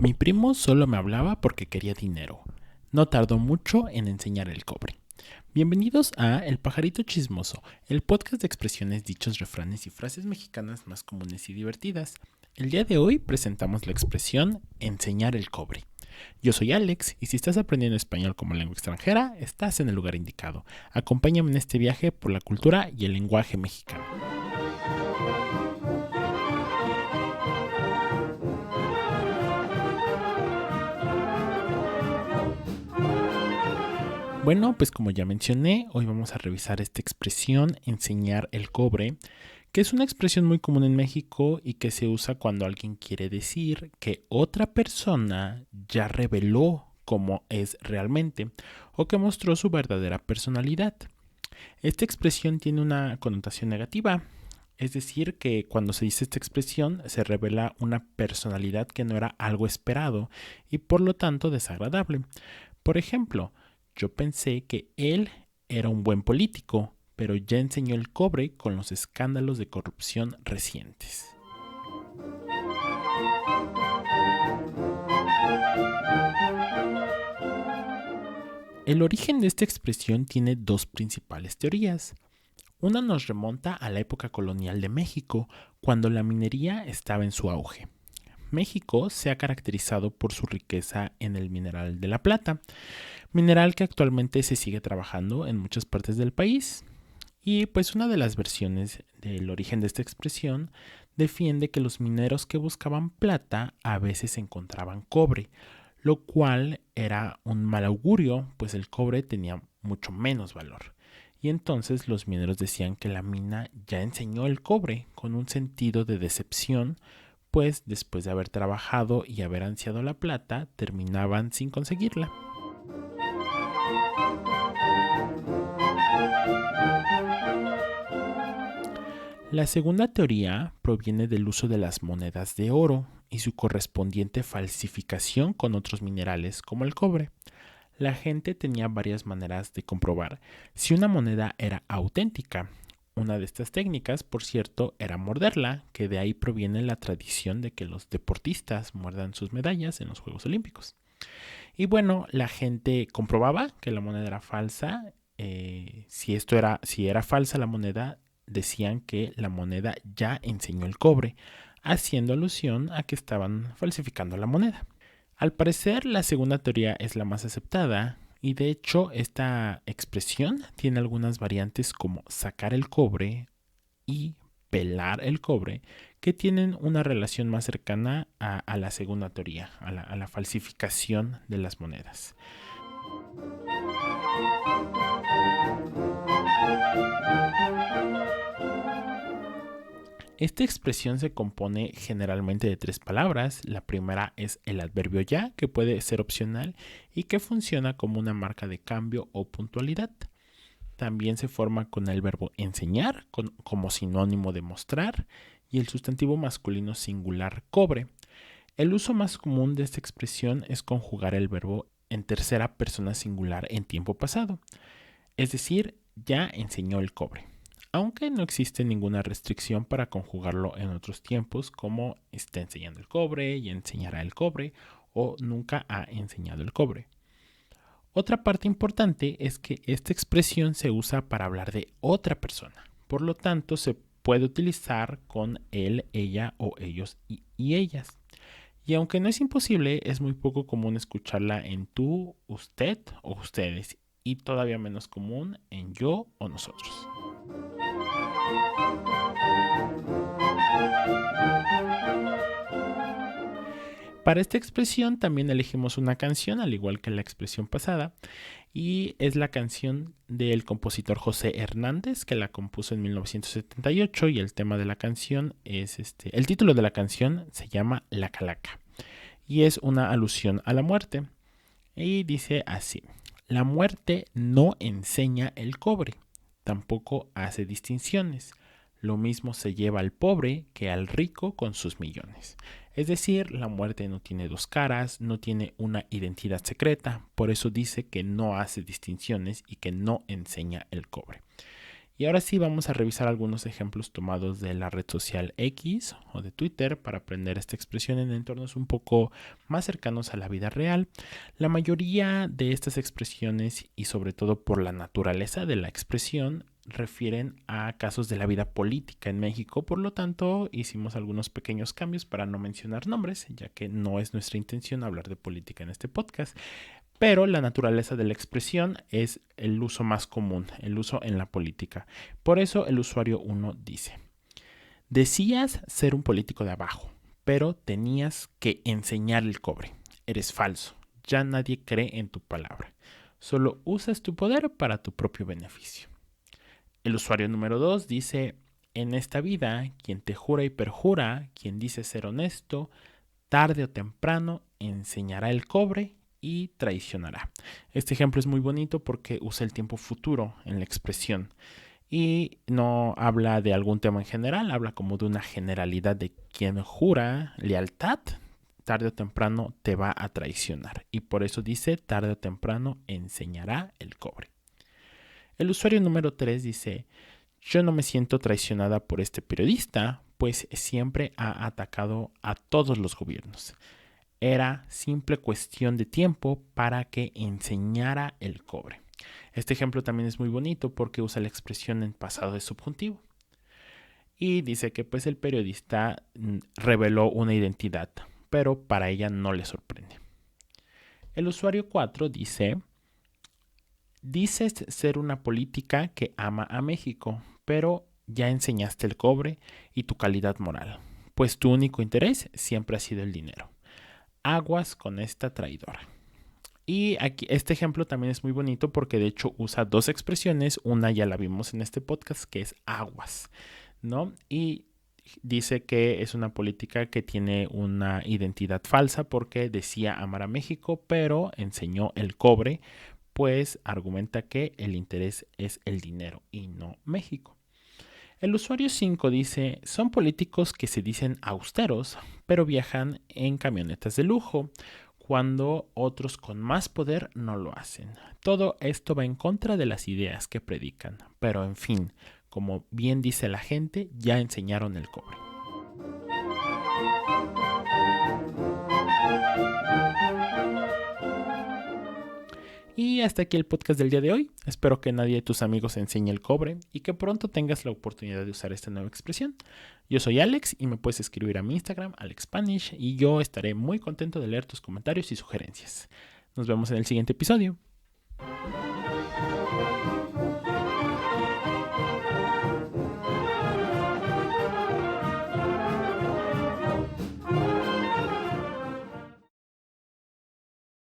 Mi primo solo me hablaba porque quería dinero. No tardó mucho en enseñar el cobre. Bienvenidos a El Pajarito Chismoso, el podcast de expresiones, dichos, refranes y frases mexicanas más comunes y divertidas. El día de hoy presentamos la expresión enseñar el cobre. Yo soy Alex y si estás aprendiendo español como lengua extranjera, estás en el lugar indicado. Acompáñame en este viaje por la cultura y el lenguaje mexicano. Bueno, pues como ya mencioné, hoy vamos a revisar esta expresión enseñar el cobre, que es una expresión muy común en México y que se usa cuando alguien quiere decir que otra persona ya reveló cómo es realmente o que mostró su verdadera personalidad. Esta expresión tiene una connotación negativa, es decir, que cuando se dice esta expresión se revela una personalidad que no era algo esperado y por lo tanto desagradable. Por ejemplo, yo pensé que él era un buen político, pero ya enseñó el cobre con los escándalos de corrupción recientes. El origen de esta expresión tiene dos principales teorías. Una nos remonta a la época colonial de México, cuando la minería estaba en su auge. México se ha caracterizado por su riqueza en el mineral de la plata, mineral que actualmente se sigue trabajando en muchas partes del país. Y pues una de las versiones del origen de esta expresión defiende que los mineros que buscaban plata a veces encontraban cobre, lo cual era un mal augurio, pues el cobre tenía mucho menos valor. Y entonces los mineros decían que la mina ya enseñó el cobre, con un sentido de decepción, pues después de haber trabajado y haber ansiado la plata, terminaban sin conseguirla. La segunda teoría proviene del uso de las monedas de oro y su correspondiente falsificación con otros minerales como el cobre. La gente tenía varias maneras de comprobar si una moneda era auténtica. Una de estas técnicas, por cierto, era morderla, que de ahí proviene la tradición de que los deportistas muerdan sus medallas en los Juegos Olímpicos. Y bueno, la gente comprobaba que la moneda era falsa. Si era falsa la moneda, decían que la moneda ya enseñó el cobre, haciendo alusión a que estaban falsificando la moneda. Al parecer, la segunda teoría es la más aceptada, y de hecho esta expresión tiene algunas variantes como sacar el cobre y pelar el cobre, que tienen una relación más cercana a la segunda teoría, a la falsificación de las monedas. Esta expresión se compone generalmente de tres palabras. La primera es el adverbio ya, que puede ser opcional y que funciona como una marca de cambio o puntualidad. También se forma con el verbo enseñar, como sinónimo de mostrar, y el sustantivo masculino singular cobre. El uso más común de esta expresión es conjugar el verbo en tercera persona singular en tiempo pasado, es decir, ya enseñó el cobre, aunque no existe ninguna restricción para conjugarlo en otros tiempos, como está enseñando el cobre y enseñará el cobre, o nunca ha enseñado el cobre. Otra parte importante es que esta expresión se usa para hablar de otra persona, por lo tanto se puede utilizar con él, ella o ellos y ellas. Y aunque no es imposible, es muy poco común escucharla en tú, usted o ustedes, y todavía menos común en yo o nosotros. Para esta expresión también elegimos una canción, al igual que la expresión pasada, y es la canción del compositor José Hernández, que la compuso en 1978, y el tema de la canción es el título de la canción se llama La Calaca, y es una alusión a la muerte. Y dice así: la muerte no enseña el cobre, tampoco hace distinciones. Lo mismo se lleva al pobre que al rico con sus millones. Es decir, la muerte no tiene dos caras, no tiene una identidad secreta, por eso dice que no hace distinciones y que no enseña el cobre. Y ahora sí vamos a revisar algunos ejemplos tomados de la red social X o de Twitter para aprender esta expresión en entornos un poco más cercanos a la vida real. La mayoría de estas expresiones, y sobre todo por la naturaleza de la expresión, refieren a casos de la vida política en México. Por lo tanto, hicimos algunos pequeños cambios para no mencionar nombres, ya que no es nuestra intención hablar de política en este podcast. Pero la naturaleza de la expresión es el uso más común, el uso en la política. Por eso el usuario 1 dice: decías ser un político de abajo, pero tenías que enseñar el cobre. Eres falso. Ya nadie cree en tu palabra. Solo usas tu poder para tu propio beneficio. El usuario número 2 dice: en esta vida, quien te jura y perjura, quien dice ser honesto, tarde o temprano enseñará el cobre y traicionará. Este ejemplo es muy bonito porque usa el tiempo futuro en la expresión y no habla de algún tema en general, habla como de una generalidad de quien jura lealtad, tarde o temprano te va a traicionar. Y por eso dice: tarde o temprano enseñará el cobre. El usuario número 3 dice: yo no me siento traicionada por este periodista, pues siempre ha atacado a todos los gobiernos. Era simple cuestión de tiempo para que enseñara el cobre. Este ejemplo también es muy bonito porque usa la expresión en pasado de subjuntivo. Y dice que pues el periodista reveló una identidad, pero para ella no le sorprende. El usuario 4 dice: dices ser una política que ama a México, pero ya enseñaste el cobre y tu calidad moral, pues tu único interés siempre ha sido el dinero. Aguas con esta traidora. Y aquí este ejemplo también es muy bonito porque de hecho usa dos expresiones. Una ya la vimos en este podcast, que es aguas, ¿no? Y dice que es una política que tiene una identidad falsa porque decía amar a México, pero enseñó el cobre, pues argumenta que el interés es el dinero y no México. El usuario 5 dice: son políticos que se dicen austeros, pero viajan en camionetas de lujo, cuando otros con más poder no lo hacen. Todo esto va en contra de las ideas que predican, pero en fin, como bien dice la gente, ya enseñaron el cobre. Y hasta aquí el podcast del día de hoy. Espero que nadie de tus amigos enseñe el cobre y que pronto tengas la oportunidad de usar esta nueva expresión. Yo soy Alex y me puedes escribir a mi Instagram, AlexSpanish, y yo estaré muy contento de leer tus comentarios y sugerencias. Nos vemos en el siguiente episodio.